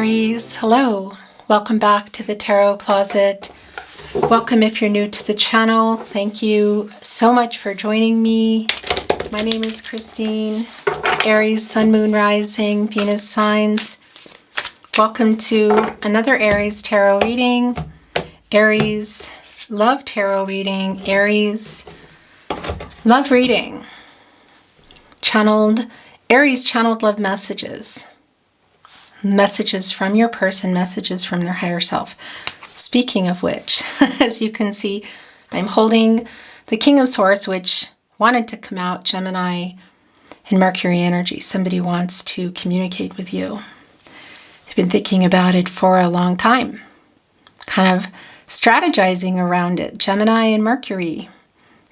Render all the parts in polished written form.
Aries. Hello. Welcome back to the Tarot Closet. Welcome if you're new to the channel. Thank you so much for joining me. My name is Christine. Aries, Sun, Moon, Rising, Venus signs. Welcome to another Aries tarot reading. Aries love tarot reading. Aries love reading. Aries channeled love messages. Messages from your person, messages from their higher self. Speaking of which, as you can see, I'm holding the King of Swords, which wanted to come out, Gemini and Mercury energy. Somebody wants to communicate with you. I've been thinking about it for a long time, kind of strategizing around it. Gemini and Mercury.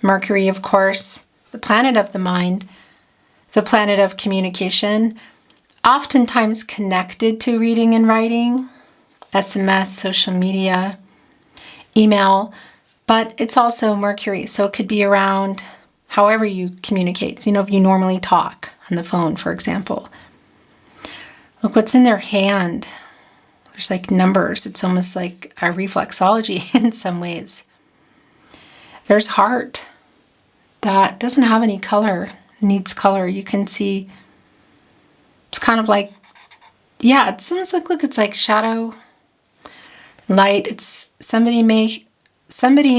Mercury, of course, the planet of the mind, the planet of communication, oftentimes connected to reading and writing, SMS, social media, email, but it's also Mercury, so it could be around however you communicate. You know, if you normally talk on the phone, for example. Look what's in their hand. There's like numbers. It's almost like a reflexology in some ways. There's heart that doesn't have any color, needs color. You can see it's kind of like, yeah, it's almost like, look, it's like shadow, light. It's somebody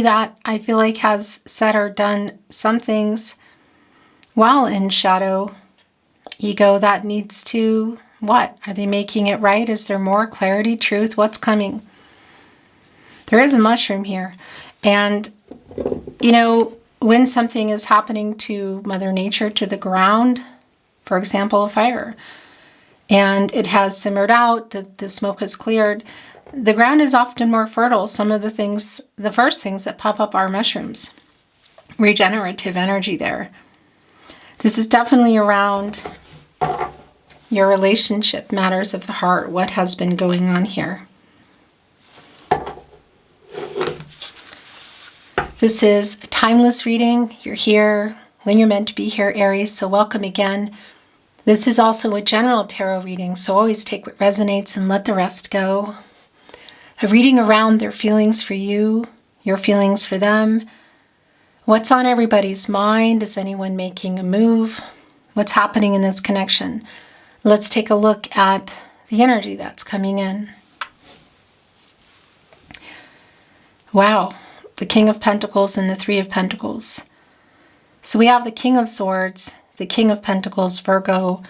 that I feel like has said or done some things while in shadow. Ego that needs to, what? Are they making it right? Is there more clarity, truth? What's coming? There is a mushroom here. And, you know, when something is happening to Mother Nature, to the ground, for example, a fire, and it has simmered out, the smoke has cleared, the ground is often more fertile. Some of the first things that pop up are mushrooms. Regenerative energy there. This is definitely around your relationship, matters of the heart, what has been going on here. This is a timeless reading. You're here when you're meant to be here, Aries, so welcome again. This is also a general tarot reading, so always take what resonates and let the rest go. A reading around their feelings for you, your feelings for them. What's on everybody's mind? Is anyone making a move? What's happening in this connection? Let's take a look at the energy that's coming in. Wow, the King of Pentacles and the Three of Pentacles. So we have the King of Swords, the King of Pentacles, Virgo,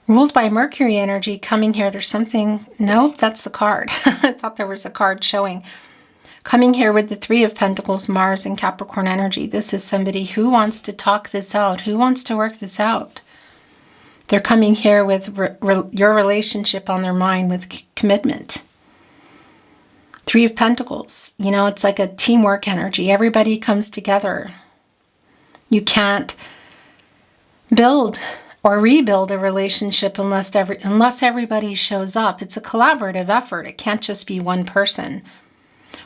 ruled by Mercury energy coming here. There's something, no, that's the card. I thought there was a card showing. Coming here with the Three of Pentacles, Mars and Capricorn energy. This is somebody who wants to talk this out, who wants to work this out. They're coming here with your relationship on their mind, with commitment. Three of Pentacles, you know, it's like a teamwork energy. Everybody comes together. You can't build or rebuild a relationship unless everybody shows up. It's a collaborative effort. It can't just be one person.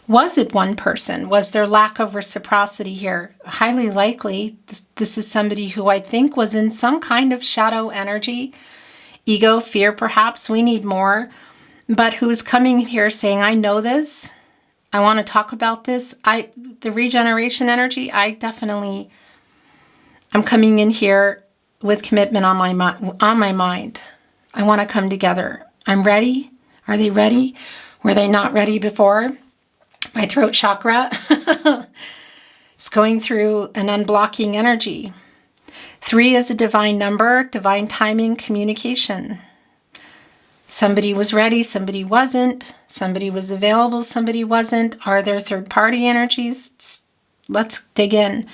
Was it one person? Was there lack of reciprocity here? Highly likely, this is somebody who I think was in some kind of shadow energy, ego, fear perhaps, we need more, but who's coming here saying, I know this, I want to talk about this. The regeneration energy, I'm coming in here with commitment on my mind. I want to come together. I'm ready. Are they ready? Were they not ready before? My throat chakra is going through an unblocking energy. 3 is a divine number, divine timing, communication. Somebody was ready, somebody wasn't. Somebody was available, somebody wasn't. Are there third-party energies? Let's dig in.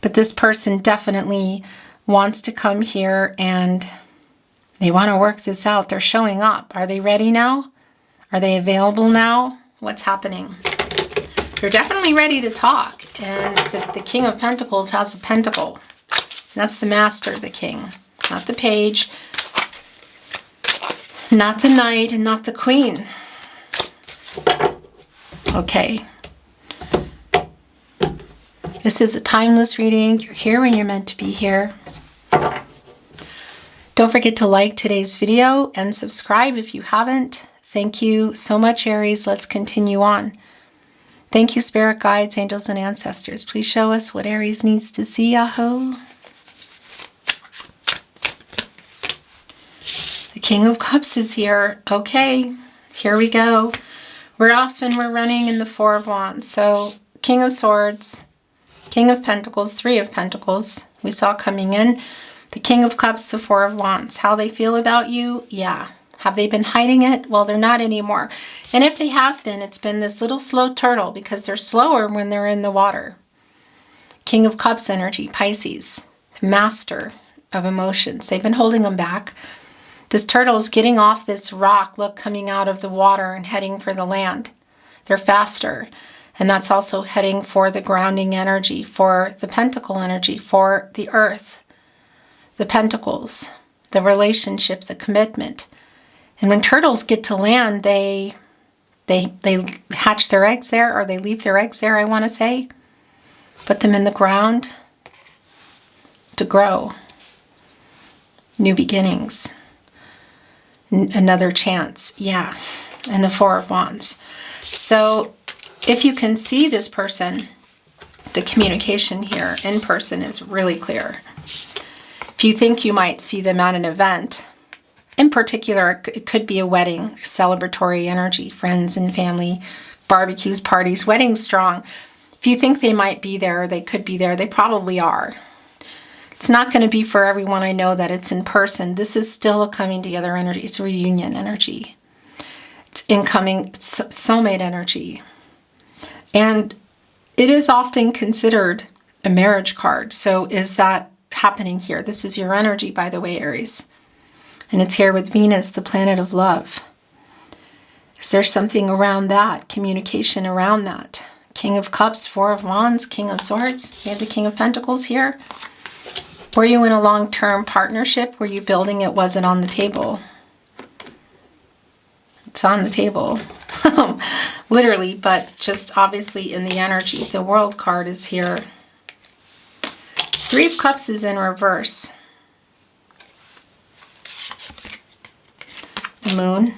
But this person definitely wants to come here and they want to work this out. They're showing up. Are they ready now? Are they available now? What's happening? They're definitely ready to talk. And the King of Pentacles has a pentacle. That's the master, the king. Not the page. Not the knight and not the queen. Okay. This is a timeless reading. You're here when you're meant to be here. Don't forget to like today's video and subscribe if you haven't. Thank you so much, Aries. Let's continue on. Thank you, spirit guides, angels, and ancestors. Please show us what Aries needs to see, Aho. The King of Cups is here. Okay, here we go. We're off and we're running in the Four of Wands. So King of Swords, King of Pentacles, Three of Pentacles. We saw coming in. The King of Cups, the Four of Wands. How they feel about you? Yeah. Have they been hiding it? Well, they're not anymore. And if they have been, it's been this little slow turtle because they're slower when they're in the water. King of Cups energy, Pisces, master of emotions. They've been holding them back. This turtle is getting off this rock, look, coming out of the water and heading for the land. They're faster. And that's also heading for the grounding energy, for the pentacle energy, for the earth, the pentacles, the relationship, the commitment. And when turtles get to land, they hatch their eggs there, or they leave their eggs there, I want to say. Put them in the ground to grow. New beginnings. Another chance. Yeah. And the Four of Wands. So if you can see this person, the communication here in person is really clear. If you think you might see them at an event, in particular, it could be a wedding, celebratory energy, friends and family, barbecues, parties, weddings strong. If you think they might be there, they could be there, they probably are. It's not going to be for everyone, I know that it's in person. This is still a coming together energy. It's a reunion energy. It's incoming soulmate energy. And it is often considered a marriage card. So is that happening here? This is your energy, by the way, Aries. And it's here with Venus, the planet of love. Is there something around that? Communication around that? King of Cups, Four of Wands, King of Swords. You have the King of Pentacles here. Were you in a long-term partnership? Were you building it? Was it on the table? It's on the table. Literally, but just obviously in the energy. The World card is here. Three of Cups is in reverse. The Moon.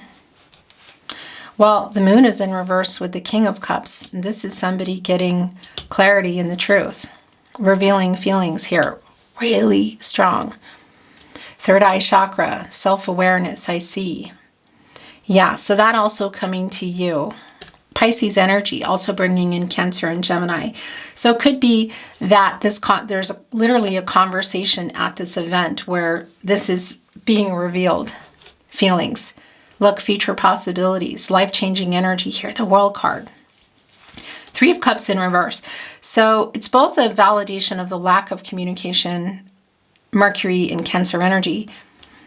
Well, the Moon is in reverse with the King of Cups. And this is somebody getting clarity in the truth. Revealing feelings here. Really strong. Third eye chakra. Self-awareness, I see. Yeah, so that also coming to you. Pisces energy also bringing in Cancer and Gemini. So it could be that there's literally a conversation at this event where this is being revealed. Feelings. Look, future possibilities. Life-changing energy here. The World card. Three of Cups in reverse. So it's both a validation of the lack of communication, Mercury and Cancer energy.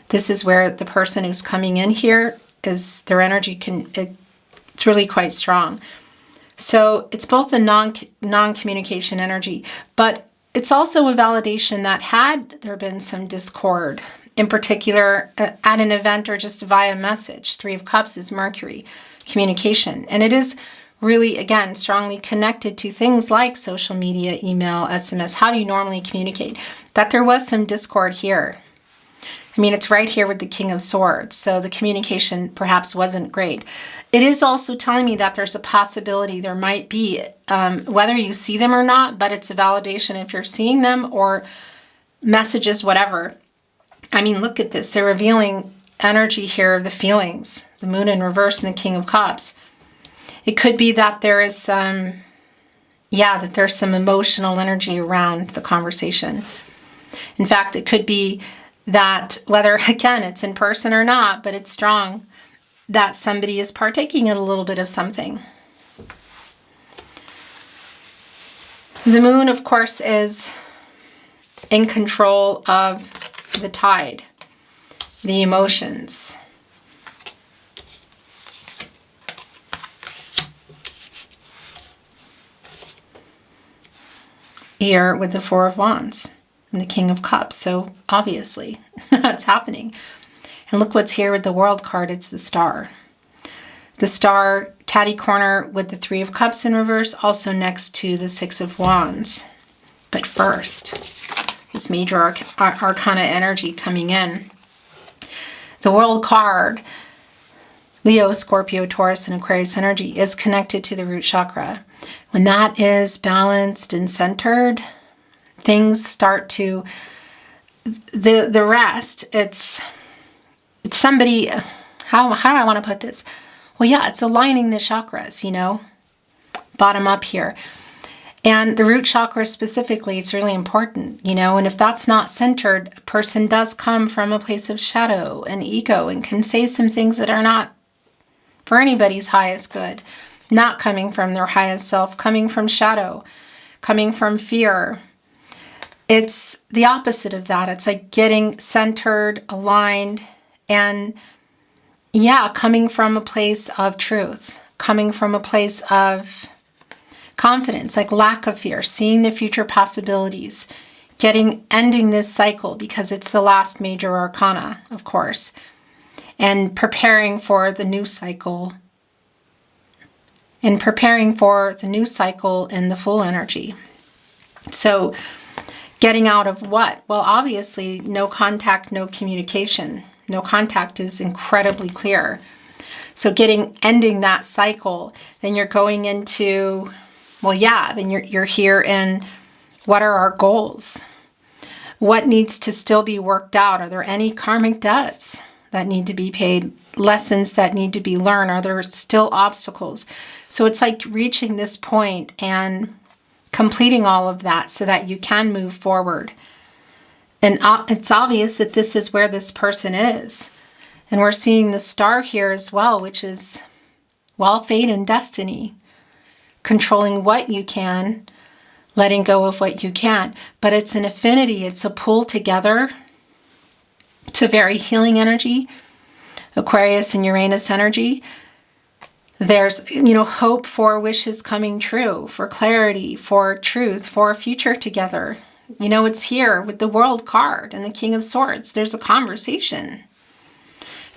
This is where the person who's coming in here is their energy it's really quite strong. So it's both a non-communication energy, but it's also a validation that had there been some discord, in particular at an event or just via message. Three of Cups is Mercury, communication. And it is really, again, strongly connected to things like social media, email, SMS. How do you normally communicate? That there was some discord here. I mean, it's right here with the King of Swords, so the communication perhaps wasn't great. It is also telling me that there's a possibility there might be, whether you see them or not, but it's a validation if you're seeing them or messages, whatever. I mean, look at this. They're revealing energy here of the feelings, the Moon in reverse and the King of Cups. It could be that there is that there's some emotional energy around the conversation. In fact, it could be that whether, again, it's in person or not, but it's strong, that somebody is partaking in a little bit of something. The Moon, of course, is in control of the tide, the emotions. Here with the Four of Wands and the King of Cups. So obviously that's happening. And look what's here with the World card. It's the Star. The Star, catty corner with the Three of Cups in reverse, also next to the Six of Wands. But first, this major arcana energy coming in. The World card, Leo, Scorpio, Taurus, and Aquarius energy is connected to the root chakra. When that is balanced and centered, things start to, the rest, it's somebody, how do I want to put this? Well, yeah, it's aligning the chakras, bottom up here. And the root chakra specifically, it's really important, and if that's not centered, a person does come from a place of shadow and ego and can say some things that are not for anybody's highest good, not coming from their highest self, coming from shadow, coming from fear. It's the opposite of that. It's like getting centered, aligned, and coming from a place of truth, coming from a place of confidence, like lack of fear, seeing the future possibilities, ending this cycle because it's the last major arcana, of course, and preparing for the new cycle, in the full energy. So getting out of what? Well, obviously, no contact, no communication. No contact is incredibly clear. So ending that cycle, then you're going into, then you're here in what are our goals? What needs to still be worked out? Are there any karmic debts that need to be paid? Lessons that need to be learned? Are there still obstacles? So it's like reaching this point and completing all of that so that you can move forward. And it's obvious that this is where this person is. And we're seeing the star here as well, which is, fate and destiny. Controlling what you can, letting go of what you can't. But it's an affinity, it's a pull together. It's a very healing energy. Aquarius and Uranus energy. There's, hope for wishes coming true, for clarity, for truth, for a future together. It's here with the World card and the King of Swords. There's a conversation.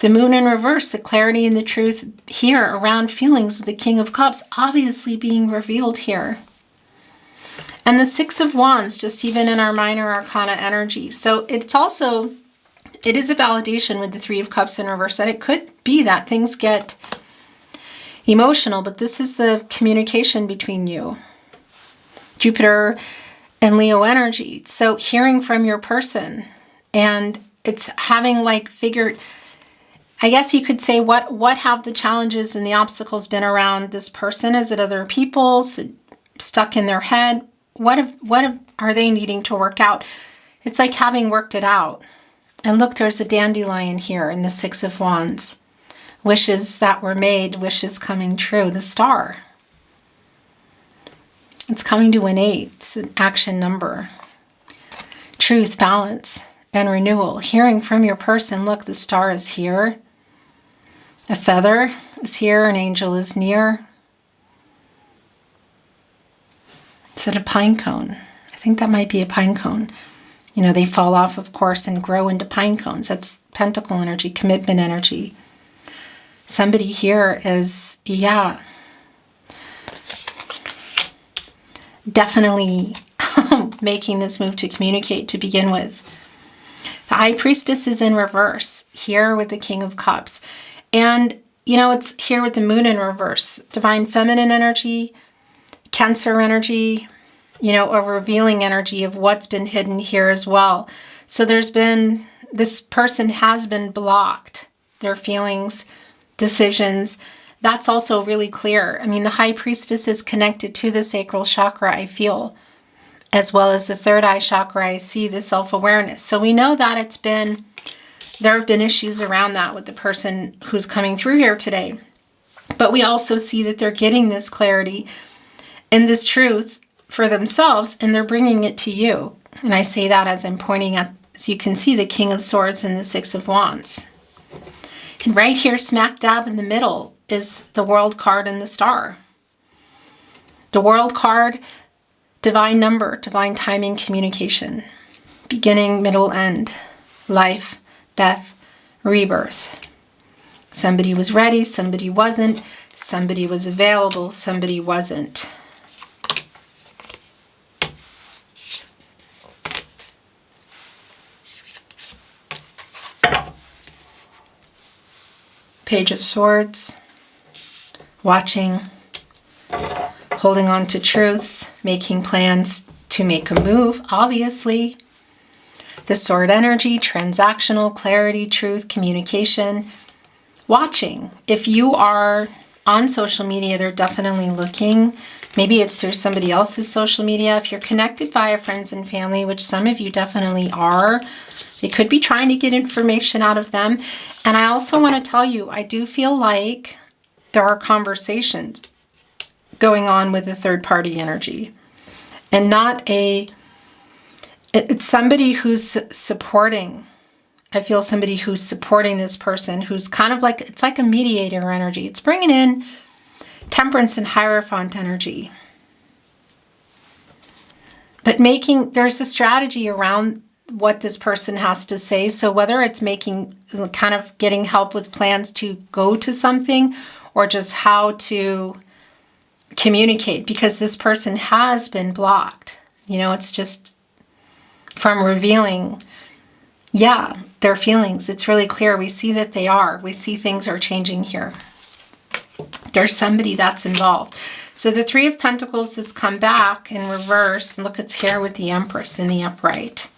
The Moon in reverse, the clarity and the truth here around feelings with the King of Cups obviously being revealed here. And the Six of Wands, just even in our minor arcana energy. So it is a validation with the Three of Cups in reverse that it could be that things get emotional, but this is the communication between you. Jupiter and Leo energy. So hearing from your person, and it's having I guess you could say, what have the challenges and the obstacles been around this person? Is it other people? Is it stuck in their head? What are they needing to work out? It's like having worked it out. And look, there's a dandelion here in the Six of Wands. Wishes that were made, wishes coming true. The star. It's coming to an 8. It's an action number. Truth, balance, and renewal. Hearing from your person. Look, the star is here. A feather is here. An angel is near. Is it a pine cone? I think that might be a pine cone. They fall off, of course, and grow into pine cones. That's pentacle energy, commitment energy. Somebody here is, definitely making this move to communicate to begin with. The High Priestess is in reverse here with the King of Cups. And, it's here with the Moon in reverse. Divine feminine energy, Cancer energy, a revealing energy of what's been hidden here as well. So this person has been blocked. Their feelings, decisions, that's also really clear. the High Priestess is connected to the sacral chakra, I feel, as well as the third eye chakra. I see the self-awareness. So we know that there have been issues around that with the person who's coming through here today. But we also see that they're getting this clarity and this truth for themselves, and they're bringing it to you. And I say that as I'm pointing at, as you can see, the King of Swords and the Six of Wands. And right here, smack dab in the middle, is the World card and the star. The World card, divine number, divine timing, communication. Beginning, middle, end. Life, death, rebirth. Somebody was ready, somebody wasn't. Somebody was available, somebody wasn't. Page of Swords. Watching. Holding on to truths. Making plans to make a move, obviously. The Sword energy. Transactional. Clarity. Truth. Communication. Watching. If you are on social media, they're definitely looking. Maybe it's through somebody else's social media. If you're connected via friends and family, which some of you definitely are, they could be trying to get information out of them. And I also want to tell you, I do feel like there are conversations going on with the third party energy. And it's somebody who's supporting. I feel somebody who's supporting this person, who's kind of like, it's like a mediator energy. It's bringing in Temperance and Hierophant energy. But there's a strategy around what this person has to say. So whether it's kind of getting help with plans to go to something, or just how to communicate, because this person has been blocked. It's just from revealing, their feelings. It's really clear. We see that they are. We see things are changing here. There's somebody that's involved. So the Three of Pentacles has come back in reverse. And look, it's here with the Empress in the upright.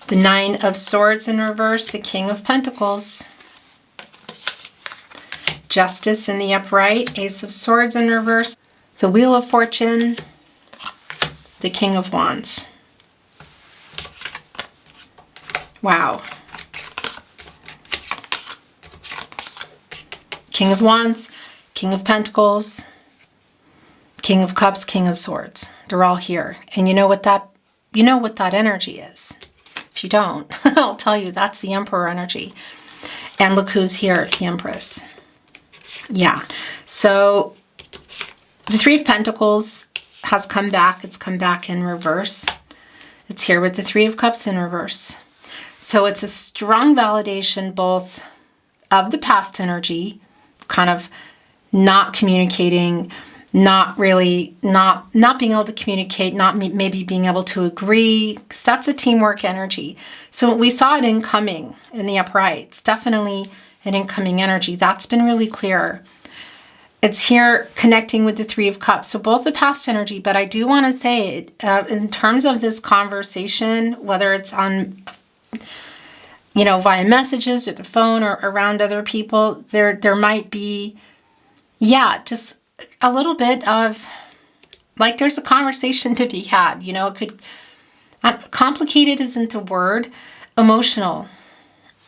The Nine of Swords in reverse. The King of Pentacles. Justice in the upright. Ace of Swords in reverse. The Wheel of Fortune. The King of Wands. Wow. King of Wands. King of Pentacles, King of Cups, King of Swords. They're all here. And you know what that energy is. If you don't, I'll tell you, that's the Emperor energy. And look who's here, the Empress. Yeah. So the Three of Pentacles has come back. It's come back in reverse. It's here with the Three of Cups in reverse. So it's a strong validation both of the past energy, kind of not communicating, not being able to communicate, not maybe being able to agree, because that's a teamwork energy. So we saw it incoming in the upright. It's definitely an incoming energy. That's been really clear. It's here connecting with the Three of Cups. So both the past energy, but I do want to say, in terms of this conversation, whether it's on, via messages or the phone or around other people, there might be, just a little bit of, like, there's a conversation to be had. It could, complicated isn't the word, emotional.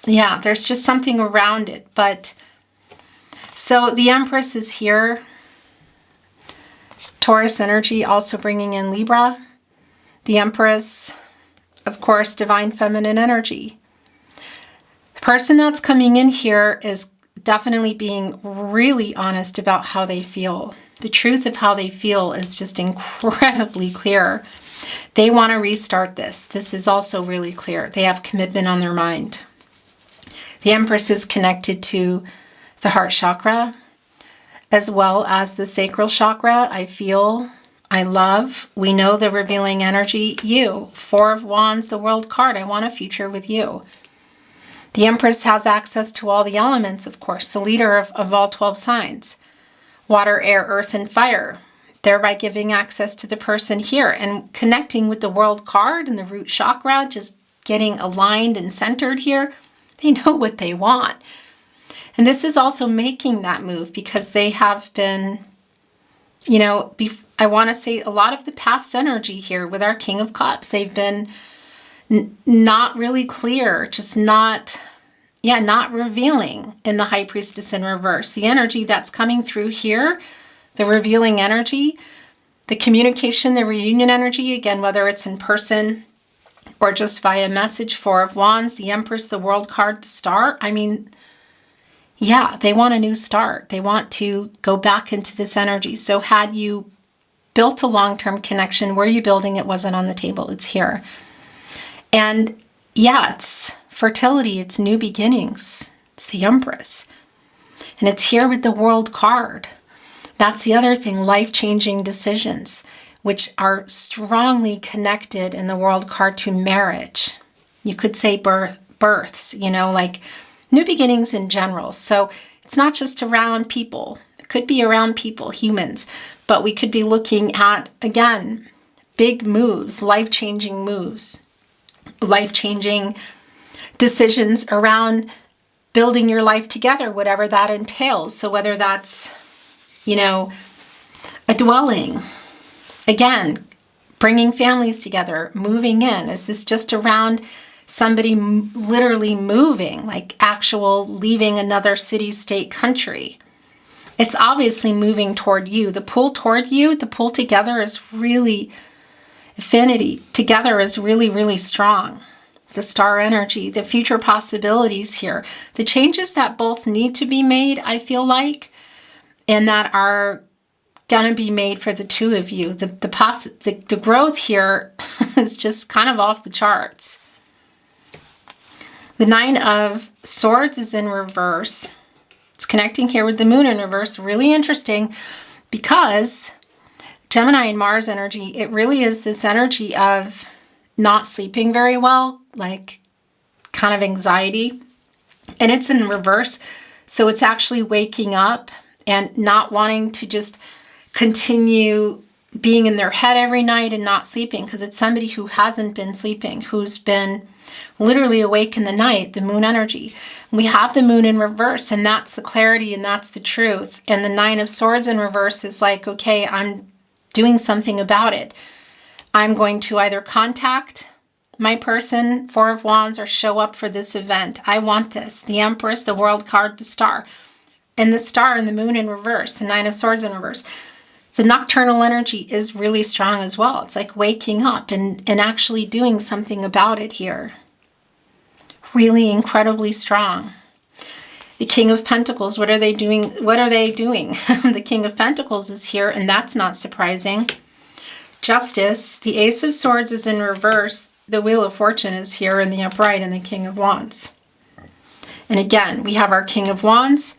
Yeah, there's just something around it. But, so the Empress is here. Taurus energy also bringing in Libra. The Empress, of course, divine feminine energy. The person that's coming in here is definitely being really honest about how they feel. The truth of how they feel is just incredibly clear. They want to restart this. This is also really clear. They have commitment on their mind. The Empress is connected to the heart chakra as well as the sacral chakra. I feel, I love. We know the revealing energy. You, Four of Wands, the World card. I want a future with you. The Empress has access to all the elements, of course, the leader of all 12 signs. Water, air, earth, and fire. Thereby giving access to the person here and connecting with the World card and the root chakra, just getting aligned and centered here. They know what they want. And this is also making that move because they have been, I want to say a lot of the past energy here with our King of Cups, they've been not really clear, just not revealing in the High Priestess in reverse. The energy that's coming through here, the revealing energy, the communication, the reunion energy, again, whether it's in person or just via message, Four of Wands, the Empress, the World card, the Star. I mean, they want a new start. They want to go back into this energy. So had you built a long-term connection, were you building it wasn't on the table? It's here. And it's fertility, it's new beginnings. It's the Empress. And it's here with the World card. That's the other thing, life-changing decisions, which are strongly connected in the World card to marriage. You could say births, like new beginnings in general. So It's not just around people. It could be around people, humans, but we could be looking at, again, big moves, life-changing moves, life-changing decisions around building your life together, whatever that entails. So whether that's, a dwelling, again, bringing families together, moving in. Is this just around somebody literally moving, like actual leaving another city, state, country? It's obviously moving toward you. The pull toward you, the pull together is really, affinity together is really, really strong. The star energy, the future possibilities here, the changes that both need to be made, I feel like, and that are going to be made for the two of you. The growth here is just kind of off the charts. The Nine of Swords is in reverse. It's connecting here with the Moon in reverse. Really interesting because Gemini and Mars energy, it really is this energy of not sleeping very well, like kind of anxiety. And it's in reverse. So it's actually waking up and not wanting to just continue being in their head every night and not sleeping, because it's somebody who hasn't been sleeping, who's been literally awake in the night, the Moon energy. We have the Moon in reverse, and that's the clarity and that's the truth. And the Nine of Swords in reverse is like, okay, I'm doing something about it. I'm going to either contact my person, Four of Wands, or show up for this event. I want this. The Empress, the World card, the Star. And the Star and the Moon in reverse, the Nine of Swords in reverse. The nocturnal energy is really strong as well. It's like waking up and actually doing something about it here. Really incredibly strong. The King of Pentacles, what are they doing? What are they doing? The King of Pentacles is here, and that's not surprising. Justice, the Ace of Swords is in reverse. The Wheel of Fortune is here in the upright, and the King of Wands. And again, we have our King of Wands,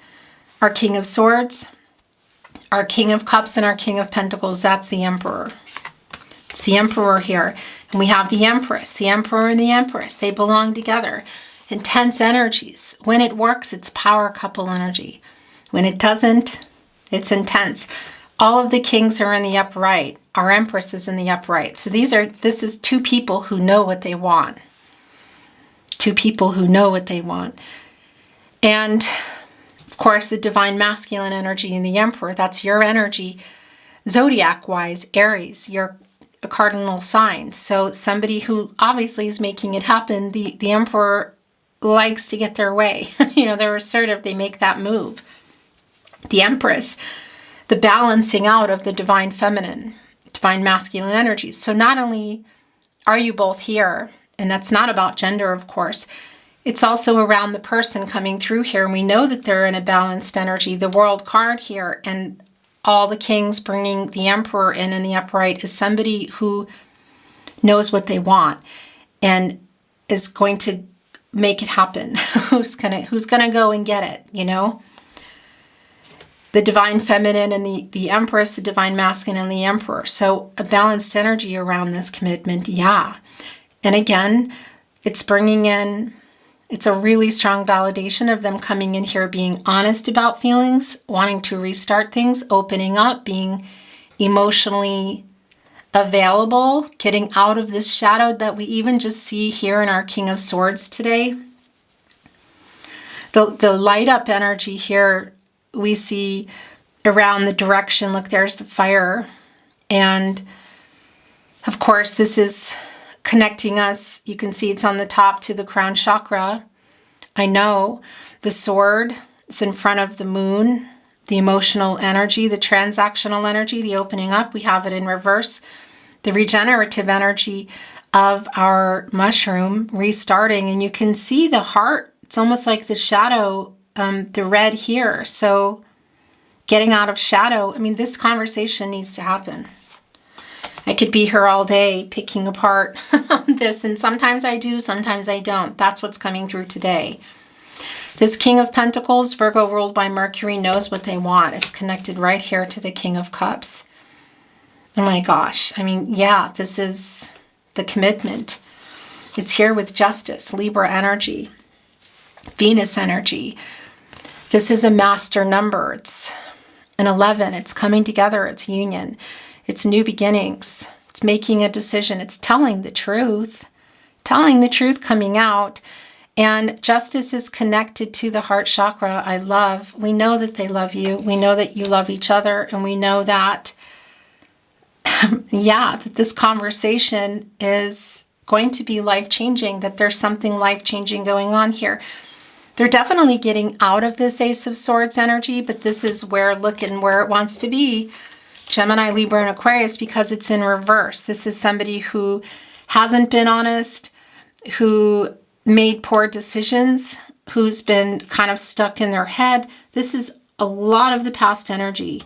our King of Swords, our King of Cups, and our King of Pentacles. That's the Emperor. It's the Emperor here. And we have the Empress, the Emperor and the Empress. They belong together. Intense energies. When it works, it's power couple energy. When it doesn't, it's intense. All of the kings are in the upright. Our Empress is in the upright. So this is two people who know what they want. Two people who know what they want. And of course, the divine masculine energy in the Emperor, that's your energy. Zodiac-wise, Aries, your cardinal sign. So somebody who obviously is making it happen. The Emperor likes to get their way. They're assertive. They make that move. The Empress, the balancing out of the divine feminine, divine masculine energies. So not only are you both here, and that's not about gender, of course, it's also around the person coming through here. And we know that they're in a balanced energy. The World card here and all the kings bringing the Emperor in the upright is somebody who knows what they want and is going to make it happen. who's gonna go and get it, The divine feminine and the Empress, the divine masculine and the Emperor. So a balanced energy around this commitment, yeah. And again, it's bringing in, it's a really strong validation of them coming in here, being honest about feelings, wanting to restart things, opening up, being emotionally available, getting out of this shadow that we even just see here in our King of Swords today. The light up energy here we see around the direction. Look, there's the fire. And of course, this is connecting us. You can see it's on the top to the crown chakra. I know the sword is in front of the moon, the emotional energy, the transactional energy, the opening up. We have it in reverse. The regenerative energy of our mushroom restarting. And you can see the heart. It's almost like the shadow, the red here. So getting out of shadow. I mean, this conversation needs to happen. I could be here all day picking apart this, and sometimes I do, sometimes I don't. That's what's coming through today. This King of Pentacles, Virgo ruled by Mercury, knows what they want. It's connected right here to the King of Cups. Oh my gosh. I mean, yeah, this is the commitment. It's here with Justice, Libra energy, Venus energy. This is a master number. It's an 11. It's coming together. It's union. It's new beginnings. It's making a decision. It's telling the truth. Telling the truth coming out. And justice is connected to the heart chakra. I love. We know that they love you. We know that you love each other. And we know that, yeah, that this conversation is going to be life-changing, that there's something life-changing going on here. They're definitely getting out of this Ace of Swords energy, but this is where it wants to be. Gemini, Libra, and Aquarius, because it's in reverse. This is somebody who hasn't been honest, who made poor decisions, who's been kind of stuck in their head. This is a lot of the past energy.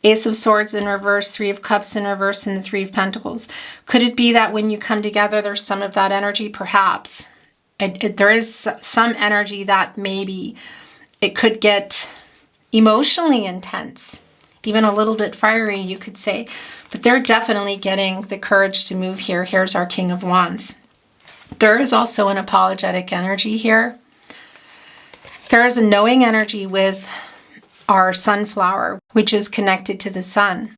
Ace of Swords in reverse, Three of Cups in reverse, and the Three of Pentacles. Could it be that when you come together, there's some of that energy? Perhaps. There is some energy that maybe it could get emotionally intense, even a little bit fiery, you could say. But they're definitely getting the courage to move here. Here's our King of Wands. There is also an apologetic energy here. There is a knowing energy with our sunflower, which is connected to the sun.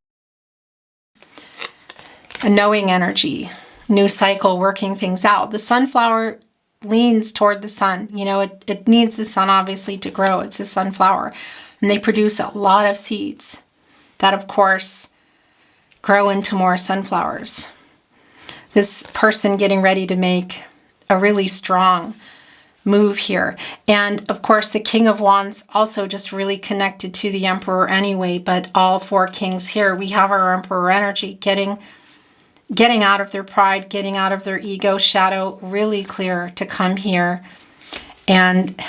A knowing energy, new cycle, working things out. The sunflower leans toward the sun. You know, it needs the sun, obviously, to grow. It's a sunflower. And they produce a lot of seeds that, of course, grow into more sunflowers. This person getting ready to make a really strong move here. And, of course, the King of Wands also just really connected to the Emperor anyway. But all four kings here, we have our Emperor energy getting out of their pride, getting out of their ego shadow, really clear to come here and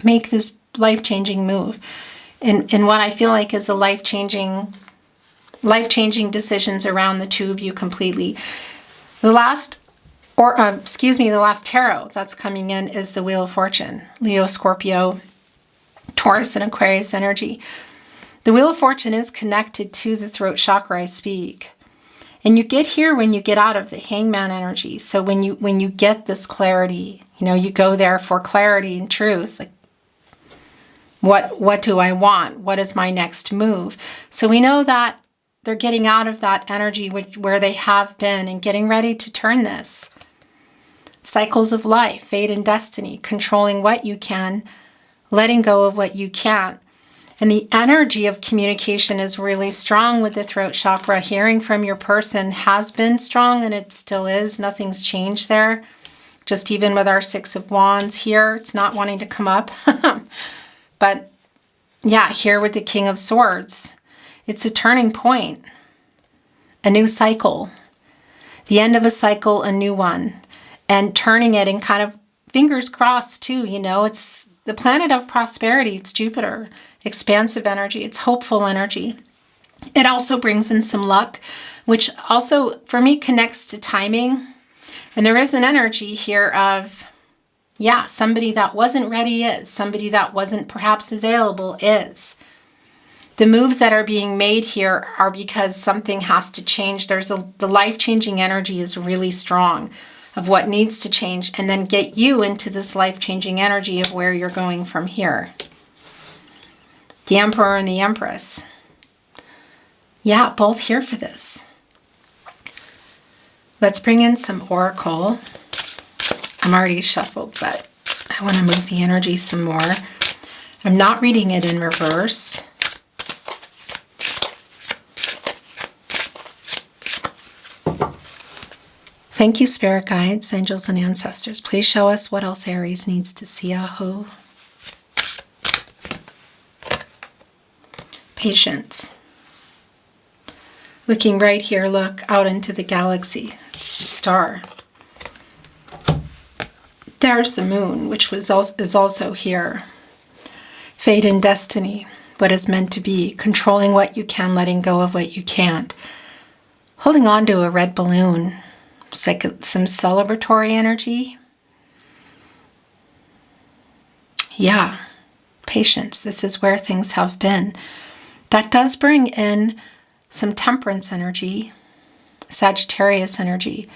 make this life-changing move in what I feel like is a life-changing decisions around the two of you completely. The last tarot that's coming in is the Wheel of Fortune. Leo, Scorpio, Taurus, and Aquarius energy. The Wheel of Fortune is connected to the throat chakra I speak. And you get here when you get out of the Hangman energy. So when you get this clarity, you know, you go there for clarity and truth. Like, what do I want? What is my next move? So we know that they're getting out of that energy where they have been and getting ready to turn this. Cycles of life, fate and destiny, controlling what you can, letting go of what you can't. And the energy of communication is really strong with the throat chakra. Hearing from your person has been strong, and it still is. Nothing's changed there. Just even with our Six of Wands here, it's not wanting to come up. But yeah, here with the King of Swords, it's a turning point, a new cycle, the end of a cycle, a new one, and turning it and kind of fingers crossed too. You know, it's the planet of prosperity. It's Jupiter. Expansive energy. It's hopeful energy. It also brings in some luck, which also, for me, connects to timing. And there is an energy here of, yeah, somebody that wasn't ready is. Somebody that wasn't perhaps available is. The moves that are being made here are because something has to change. The life-changing energy is really strong of what needs to change, and then get you into this life-changing energy of where you're going from here. The Emperor and the Empress. Yeah, both here for this. Let's bring in some Oracle. I'm already shuffled, but I want to move the energy some more. I'm not reading it in reverse. Thank you, Spirit Guides, Angels, and Ancestors. Please show us what else Aries needs to see. Aho. Patience. Looking right here, look out into the galaxy. It's the star. There's the moon, which is also here. Fate and destiny, what is meant to be. Controlling what you can, letting go of what you can't. Holding on to a red balloon. It's like some celebratory energy. Yeah, patience. This is where things have been. That does bring in some temperance energy, Sagittarius energy.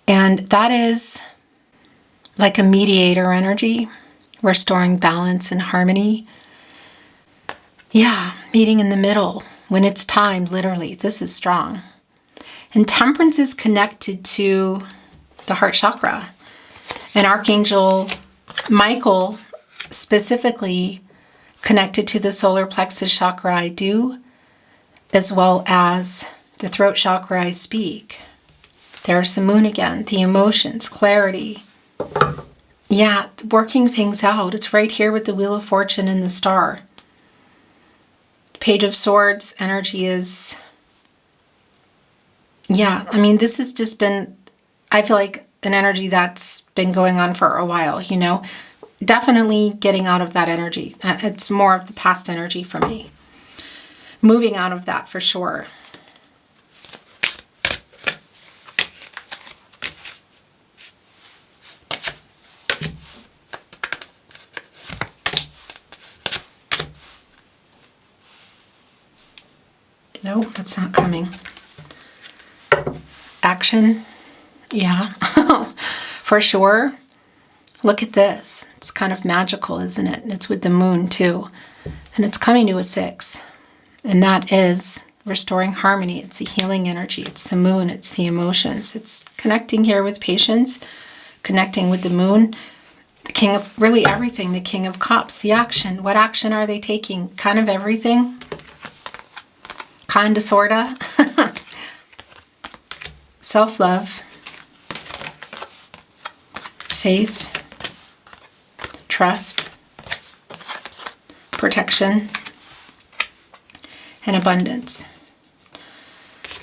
And that is like a mediator energy. restoring balance and harmony. Yeah, meeting in the middle when it's time, literally. This is strong. And temperance is connected to the heart chakra. And Archangel Michael specifically connected to the solar plexus chakra I do, as well as the throat chakra I speak. There's the moon again, the emotions, clarity. Yeah, working things out. It's right here with the Wheel of Fortune and the star. Page of Swords energy is, yeah, I mean, this has just been, I feel like an energy that's been going on for a while, you know. Definitely getting out of that energy. It's more of the past energy for me. Moving out of that for sure. No, that's not coming. Action. Yeah, for sure. Look at this. It's kind of magical, isn't it? And it's with the moon too. And it's coming to a 6. And that is restoring harmony. It's a healing energy. It's the moon. It's the emotions. It's connecting here with patience, connecting with the moon. The king of, really everything. The King of Cups. The action. What action are they taking? Kind of everything. Kinda, sorta. Self-love. Faith. Trust. Protection. And abundance.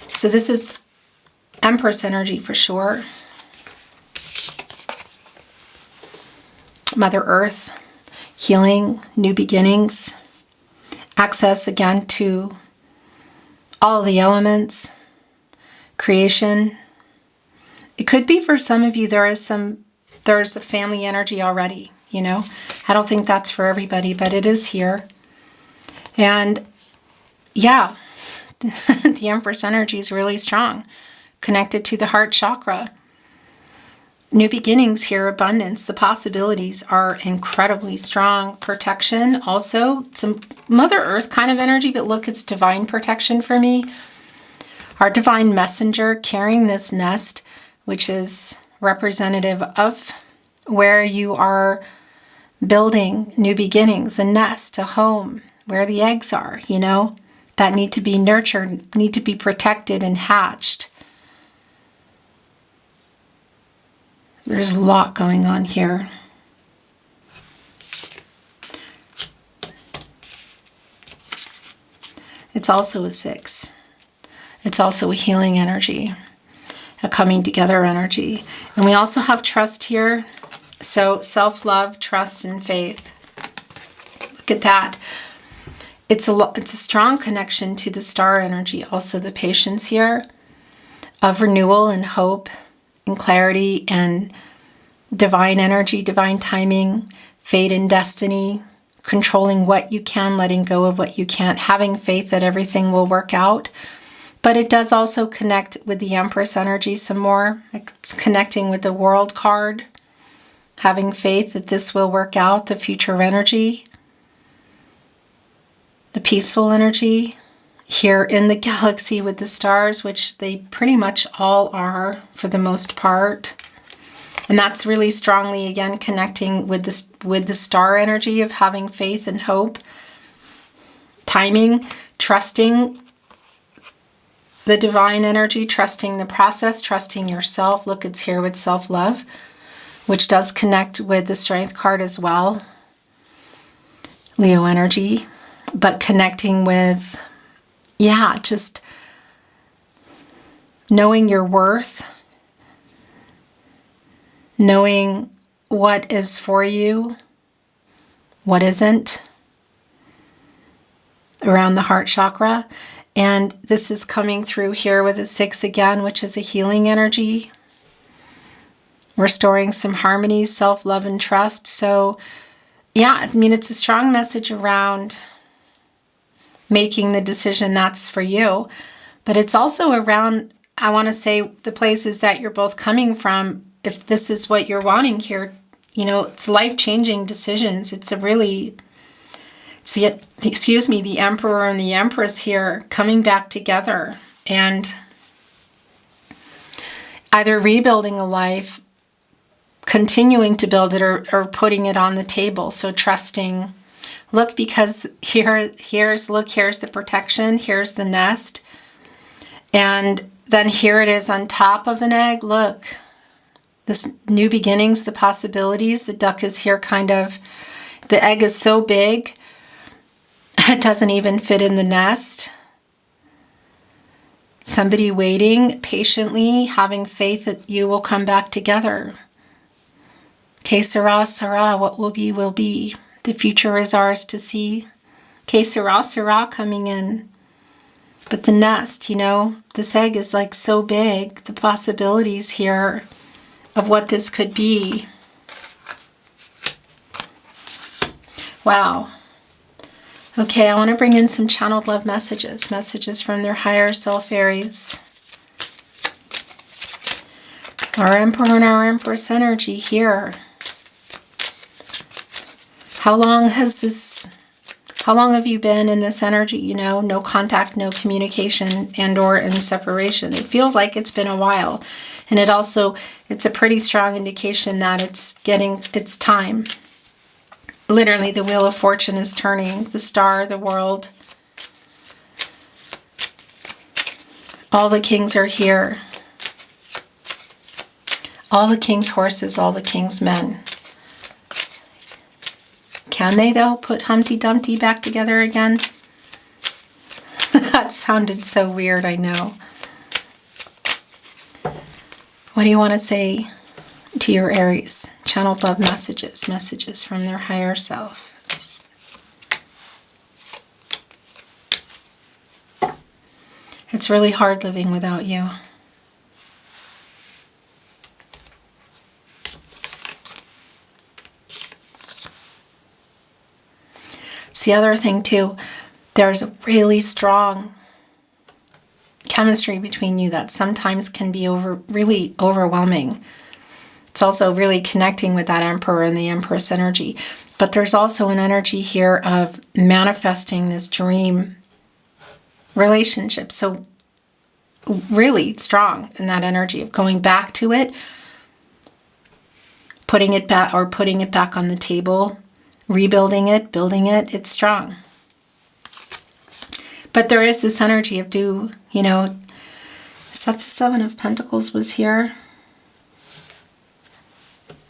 So this is Empress energy for sure. Mother Earth. Healing. New beginnings. Access again to all the elements, creation. It could be for some of you there's a family energy already, you know. I don't think that's for everybody, but it is here. And yeah, the Empress energy is really strong, connected to the heart chakra. New beginnings here, abundance. The possibilities are incredibly strong. Protection, also some Mother Earth kind of energy, but look, it's divine protection for me. Our divine messenger carrying this nest, which is representative of where you are building new beginnings, a nest, a home, where the eggs are, you know, that need to be nurtured, need to be protected and hatched. There's a lot going on here. It's also a 6. It's also a healing energy, a coming together energy. And we also have trust here. So self-love, trust, and faith. Look at that. It's a strong connection to the star energy. Also the patience here of renewal and hope and clarity and divine energy, divine timing, fate and destiny, controlling what you can, letting go of what you can't, having faith that everything will work out. But it does also connect with the Empress energy some more. It's connecting with the World card, having faith that this will work out, the future energy, the peaceful energy, here in the galaxy with the stars, which they pretty much all are for the most part. And that's really strongly, again, connecting with the star energy of having faith and hope, timing, trusting the divine energy, trusting the process, trusting yourself. Look, it's here with self-love, which does connect with the Strength card as well. Leo energy, but connecting with, yeah, just knowing your worth, knowing what is for you, what isn't, around the heart chakra. And this is coming through here with a 6 again, which is a healing energy, restoring some harmony, self-love, and trust. So, yeah, I mean, it's a strong message around making the decision that's for you. But it's also around, I want to say, the places that you're both coming from. If this is what you're wanting here, you know, it's life-changing decisions. It's the Emperor and the Empress here coming back together and either rebuilding a life, continuing to build it, or putting it on the table. So trusting. Look, because here's the protection, here's the nest. And then here it is on top of an egg. Look, this new beginnings, the possibilities. The duck is here the egg is so big, it doesn't even fit in the nest. Somebody waiting patiently, having faith that you will come back together. Que sera, sera. What will be, will be. The future is ours to see. Que sera, sera coming in. But the nest, you know, this egg is like so big. The possibilities here of what this could be. Wow. Okay, I want to bring in some channeled love messages. Messages from their higher self, Aries. Our Emperor and our Empress energy here. How long have you been in this energy? You know, no contact, no communication, and or in separation. It feels like it's been a while. And it's a pretty strong indication that it's time. Literally, the Wheel of Fortune is turning. The star, the world. All the kings are here. All the king's horses, all the king's men. Can they, though, put Humpty Dumpty back together again? That sounded so weird, I know. What do you want to say to your Aries? Channeled love messages. Messages from their higher self. It's really hard living without you. It's the other thing too, there's a really strong chemistry between you that sometimes can be really overwhelming. It's also really connecting with that Emperor and the Empress energy. But there's also an energy here of manifesting this dream relationship. So really strong in that energy of going back to it, putting it back on the table, rebuilding it, building it. It's strong. But there is this energy of that's the Seven of Pentacles was here.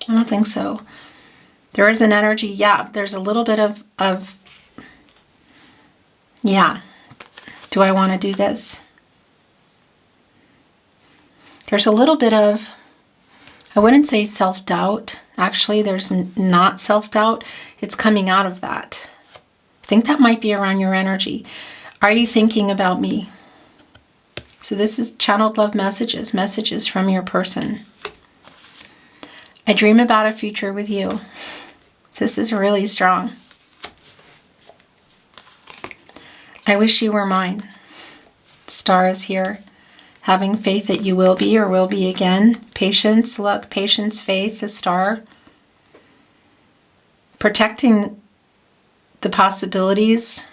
I don't think so. There is an energy, yeah, there's a little bit of yeah, do I want to do this? There's a little bit of, I wouldn't say self-doubt. Actually, there's not self-doubt. It's coming out of that. I think that might be around your energy. Are you thinking about me? So this is channeled love messages. Messages from your person. I dream about a future with you. This is really strong. I wish you were mine. Star is here. Having faith that you will be or will be again. Patience, look, patience, faith, the star. Protecting the possibilities.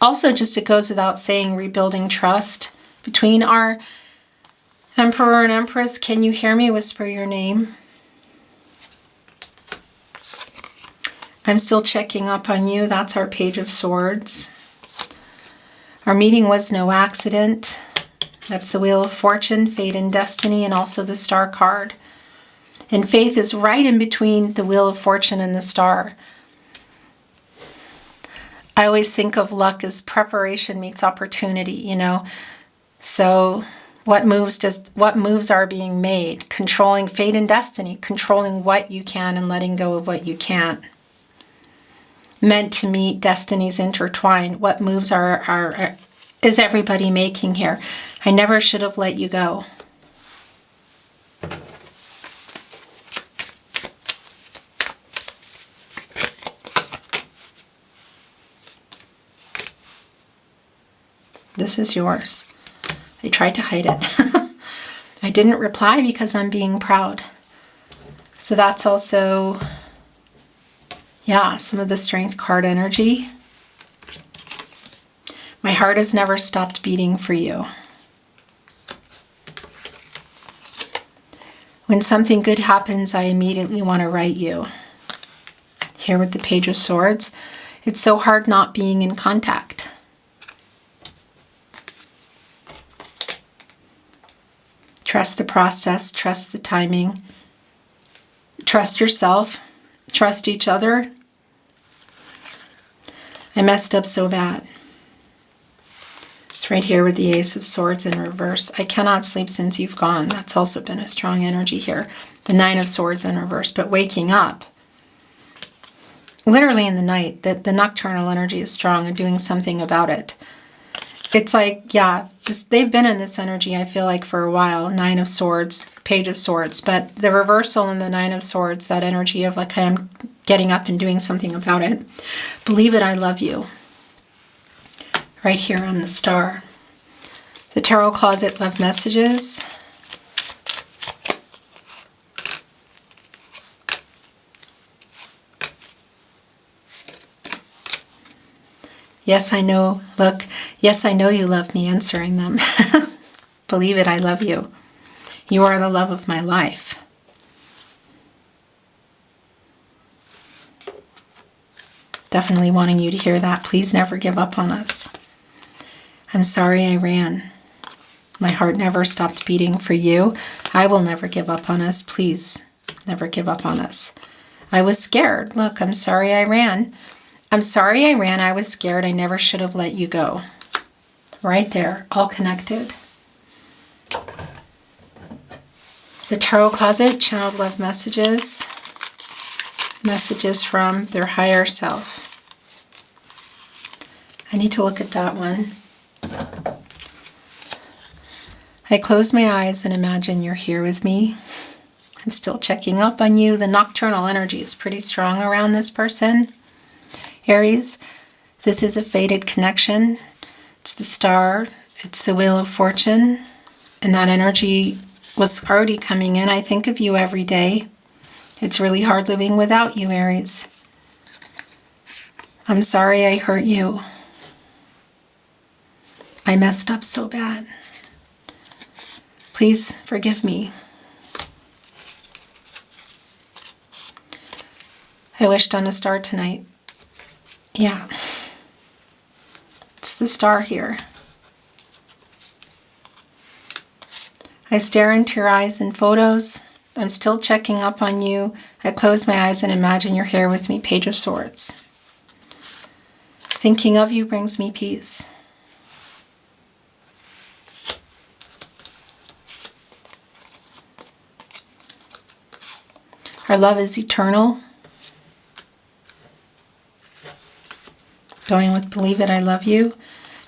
Also, just it goes without saying, rebuilding trust between our Emperor and Empress. Can you hear me whisper your name? I'm still checking up on you. That's our Page of Swords. Our meeting was no accident. That's the Wheel of Fortune, Fate and Destiny, and also the Star card. And faith is right in between the Wheel of Fortune and the Star. I always think of luck as preparation meets opportunity, So what moves are being made? Controlling fate and destiny, controlling what you can and letting go of what you can't. Meant to meet, destinies intertwined. What moves is everybody making here? I never should have let you go. This is yours. I tried to hide it. I didn't reply because I'm being proud. So that's also, yeah, some of the Strength card energy. My heart has never stopped beating for you. When something good happens, I immediately want to write you. Here with the Page of Swords, it's so hard not being in contact. Trust the process, trust the timing, trust yourself, trust each other. I messed up so bad. It's right here with the Ace of Swords in reverse. I cannot sleep since you've gone. That's also been a strong energy here. The Nine of Swords in reverse, but waking up. Literally in the night, the nocturnal energy is strong and doing something about it. It's like, yeah, they've been in this energy, I feel like, for a while. Nine of Swords, Page of Swords. But the reversal in the Nine of Swords, that energy of like I'm getting up and doing something about it. Believe it, I love you. Right here on the star. The Tarot Closet Love Messages. Yes, I know. Look, yes, I know you love me, answering them. Believe it, I love you. You are the love of my life. Definitely wanting you to hear that. Please never give up on us. I'm sorry I ran. My heart never stopped beating for you. I will never give up on us. Please never give up on us. I was scared. Look, I'm sorry I ran. I'm sorry I ran. I was scared. I never should have let you go. Right there, all connected. The Tarot Closet, channeled love messages. Messages from their higher self. I need to look at that one. I close my eyes and imagine you're here with me. I'm still checking up on you. The nocturnal energy is pretty strong around this person. Aries, this is a fated connection. It's the star, it's the Wheel of Fortune, and that energy was already coming in. I think of you every day. It's really hard living without you, Aries. I'm sorry I hurt you. I messed up so bad. Please forgive me. I wished on a star tonight. Yeah, it's the star here. I stare into your eyes in photos. I'm still checking up on you. I close my eyes and imagine you're here with me, Page of Swords. Thinking of you brings me peace. Our love is eternal. Going with Believe It, I Love You.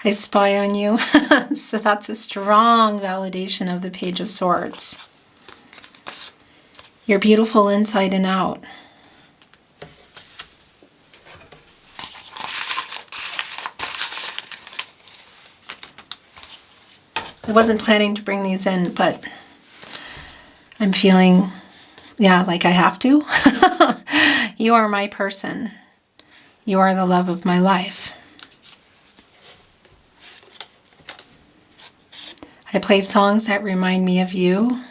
I spy on you. So that's a strong validation of the Page of Swords. You're beautiful inside and out. I wasn't planning to bring these in, but I'm feeling, yeah, like I have to. You are my person. You are the love of my life. I play songs that remind me of you.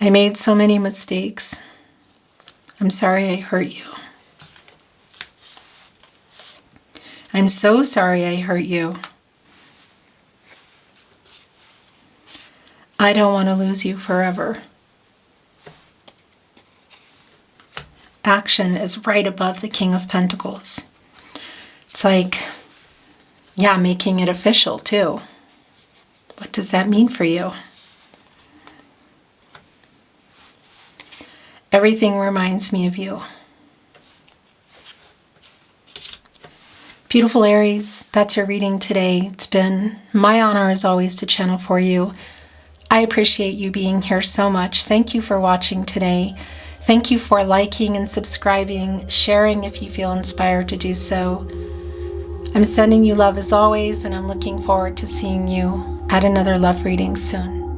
I made so many mistakes. I'm sorry I hurt you. I'm so sorry I hurt you. I don't want to lose you forever. Action is right above the King of Pentacles. It's like, yeah, making it official too. What does that mean for you? Everything reminds me of you. Beautiful Aries, that's your reading today. It's been my honor as always to channel for you. I appreciate you being here so much. Thank you for watching today. Thank you for liking and subscribing, sharing if you feel inspired to do so. I'm sending you love as always, and I'm looking forward to seeing you at another love reading soon.